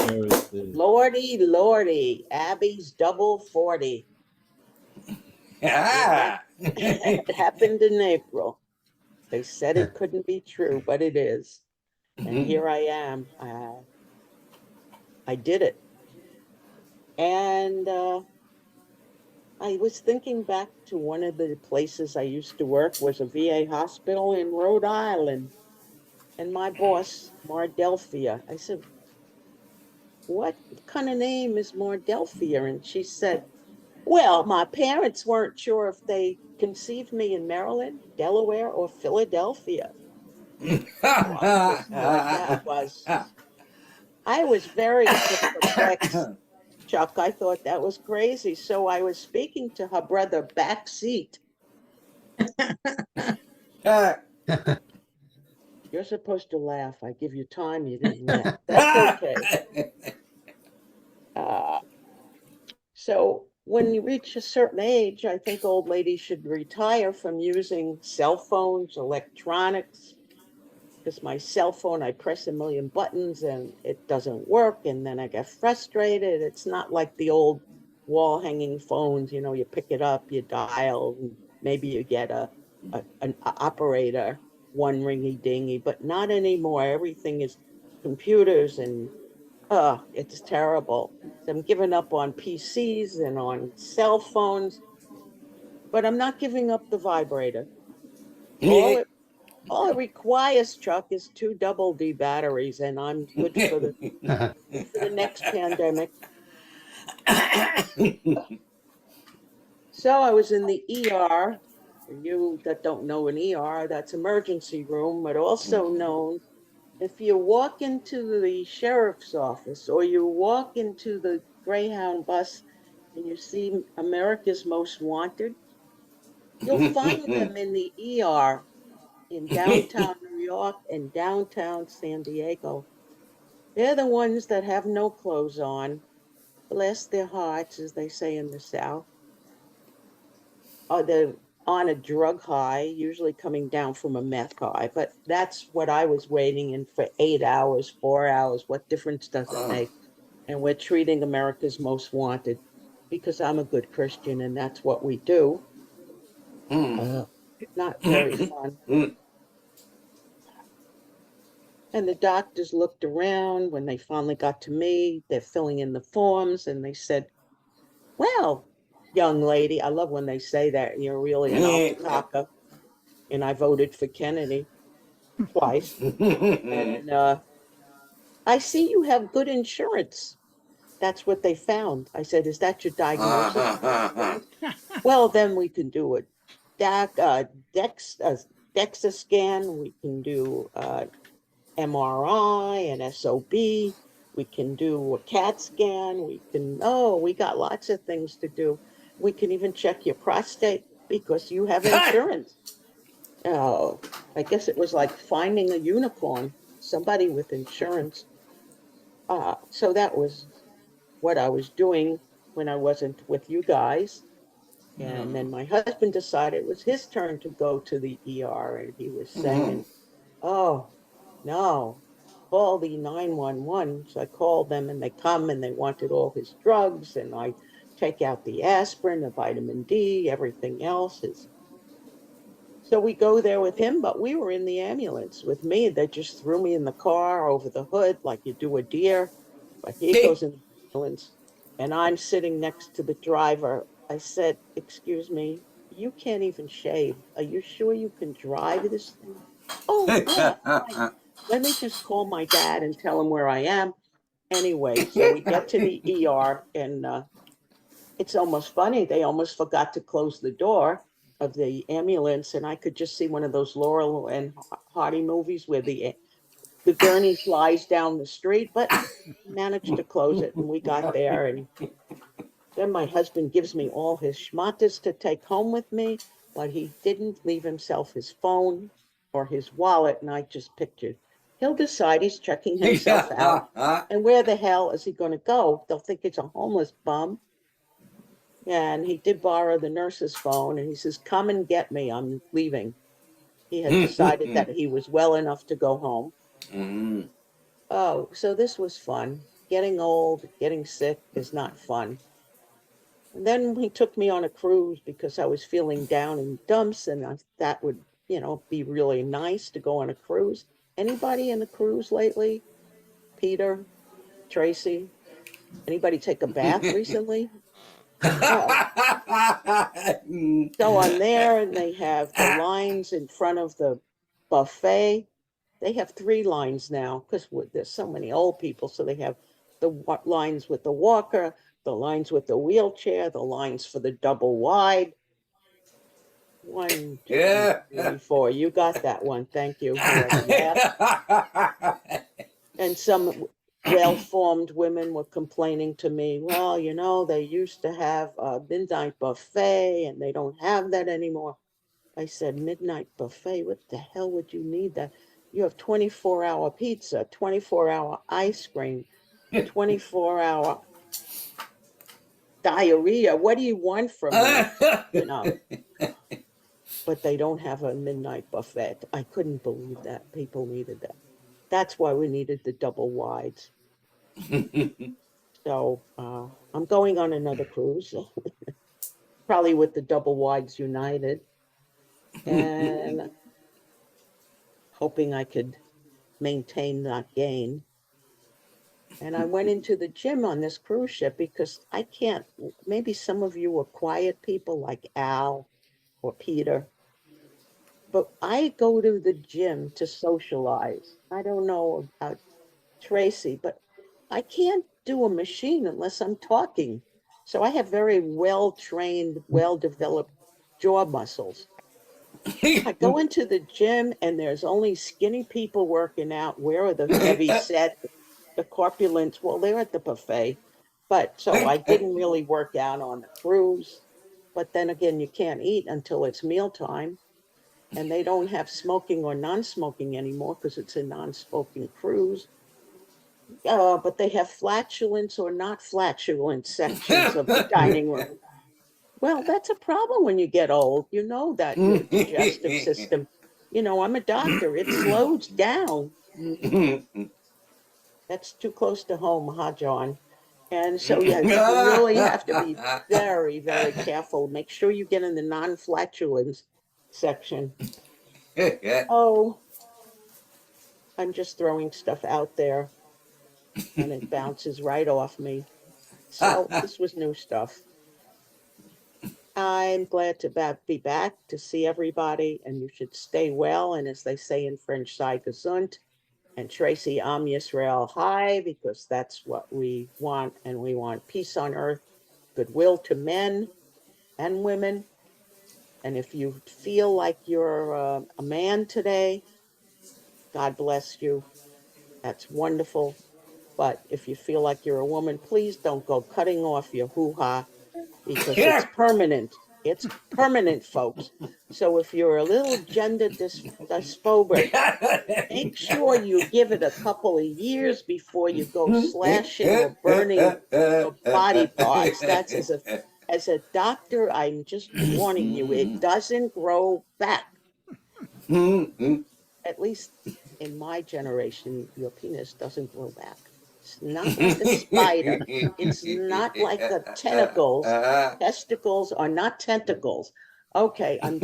Seriously. Lordy Lordy, Abby's double 40. Ah. It happened in April. They said it couldn't be true, but it is. And here I am. I did it. And I was thinking back to one of the places I used to work was a VA hospital in Rhode Island. And my boss, Mardelphia, I said, what kind of name is Mardelphia? And she said, well, my parents weren't sure if they conceived me in Maryland, Delaware, or Philadelphia. Oh, I was very perplexed, Chuck. I thought that was crazy. So I was speaking to her brother backseat. You're supposed to laugh. I give you time. You didn't laugh. That's okay. So when you reach a certain age, I think old ladies should retire from using cell phones, electronics, because my cell phone, I press a million buttons and it doesn't work. And then I get frustrated. It's not like the old wall hanging phones, you know, you pick it up, you dial, and maybe you get an operator, one ringy dingy, but not anymore. Everything is computers and it's terrible. So I'm giving up on PCs and on cell phones, but I'm not giving up the vibrator. All it requires, Chuck, is 2 double D batteries, and I'm good for the next pandemic. So I was in the ER. For you that don't know an ER, that's emergency room, but also known if you walk into the sheriff's office or you walk into the Greyhound bus and you see America's Most Wanted, you'll find them in the ER in downtown New York and downtown San Diego. They're the ones that have no clothes on, bless their hearts, as they say in the South. Or they're on a drug high, usually coming down from a meth high. But that's what I was waiting in for 8 hours, 4 hours. What difference does it make? And we're treating America's Most Wanted because I'm a good Christian and that's what we do. Not very fun. And the doctors looked around when they finally got to me. They're filling in the forms and they said, well, young lady, I love when they say that, you're really an alpaca. And I voted for Kennedy twice. And I see you have good insurance. That's what they found. I said, is that your diagnosis? Well, then we can do a DEXA scan. We can do MRI and SOB. We can do a CAT scan. We got lots of things to do. We can even check your prostate because you have insurance. Oh, I guess it was like finding a unicorn, somebody with insurance. So that was what I was doing when I wasn't with you guys. And then my husband decided it was his turn to go to the ER, and he was saying, oh, no, call the 911. So I called them, and they come, and they wanted all his drugs, and I take out the aspirin, the vitamin D, everything else is. So we go there with him, but we were in the ambulance with me. They just threw me in the car over the hood like you do a deer. But he goes in the ambulance, and I'm sitting next to the driver. I said, excuse me, you can't even shave. Are you sure you can drive this thing? Oh, yeah. Let me just call my dad and tell him where I am. Anyway, so we get to the ER, and it's almost funny. They almost forgot to close the door of the ambulance, and I could just see one of those Laurel and Hardy movies where the gurney flies down the street, but managed to close it, and we got there. And then my husband gives me all his schmatters to take home with me, but he didn't leave himself his phone or his wallet, and I just pictured he'll decide he's checking himself out, and where the hell is he going to go? They'll think it's a homeless bum. And he did borrow the nurse's phone, and he says, come and get me, I'm leaving. He had decided that he was well enough to go home. Oh, so this was fun. getting old, getting sick is not fun. And then he took me on a cruise because I was feeling down in dumps, and that would, be really nice to go on a cruise. Anybody in a cruise lately? Peter, Tracy, anybody take a bath recently? Oh, go on there, and they have the lines in front of the buffet. They have 3 lines now because there's so many old people. So they have the lines with the walker, the lines with the wheelchair, the lines for the double wide. 1, 2, 3, 4. You got that one. Thank you, whoever laughed. And some well-formed women were complaining to me, well, they used to have a midnight buffet and they don't have that anymore. I said, midnight buffet? What the hell would you need that? You have 24-hour pizza, 24-hour ice cream, 24-hour diarrhea. What do you want from me? But they don't have a midnight buffet. I couldn't believe that people needed that. That's why we needed the double wides. So I'm going on another cruise, probably with the double wides united, and hoping I could maintain that gain. And I went into the gym on this cruise ship because I can't, maybe some of you are quiet people like Al or Peter, but I go to the gym to socialize. I don't know about Tracy, but I can't do a machine unless I'm talking. So I have very well-trained, well-developed jaw muscles. I go into the gym and there's only skinny people working out. Where are the heavy set, the corpulents? Well, they're at the buffet. But so I didn't really work out on the cruise. But then again, you can't eat until it's mealtime. And they don't have smoking or non-smoking anymore because it's a non-smoking cruise. But they have flatulence or not flatulent sections of the dining room. Well, that's a problem when you get old. You know that your digestive system, I'm a doctor, it slows down. That's too close to home, huh, John? And so, yeah, you really have to be very, very careful. Make sure you get in the non-flatulence section. Oh, I'm just throwing stuff out there and it bounces right off me. So this was new stuff. I'm glad to be back to see everybody, and you should stay well. And as they say in French, sei gesund. And Tracy, Am Yisrael High, because that's what we want. And we want peace on earth, goodwill to men and women. And if you feel like you're a man today, God bless you. That's wonderful. But if you feel like you're a woman, please don't go cutting off your hoo-ha because it's permanent. It's permanent, folks. So if you're a little gender dysphobic, make sure you give it a couple of years before you go slashing or burning your body parts. That's as a doctor, I'm just warning you, it doesn't grow back. At least in my generation, your penis doesn't grow back. It's not like a spider. It's not like the tentacles. Testicles are not tentacles. Okay, I'm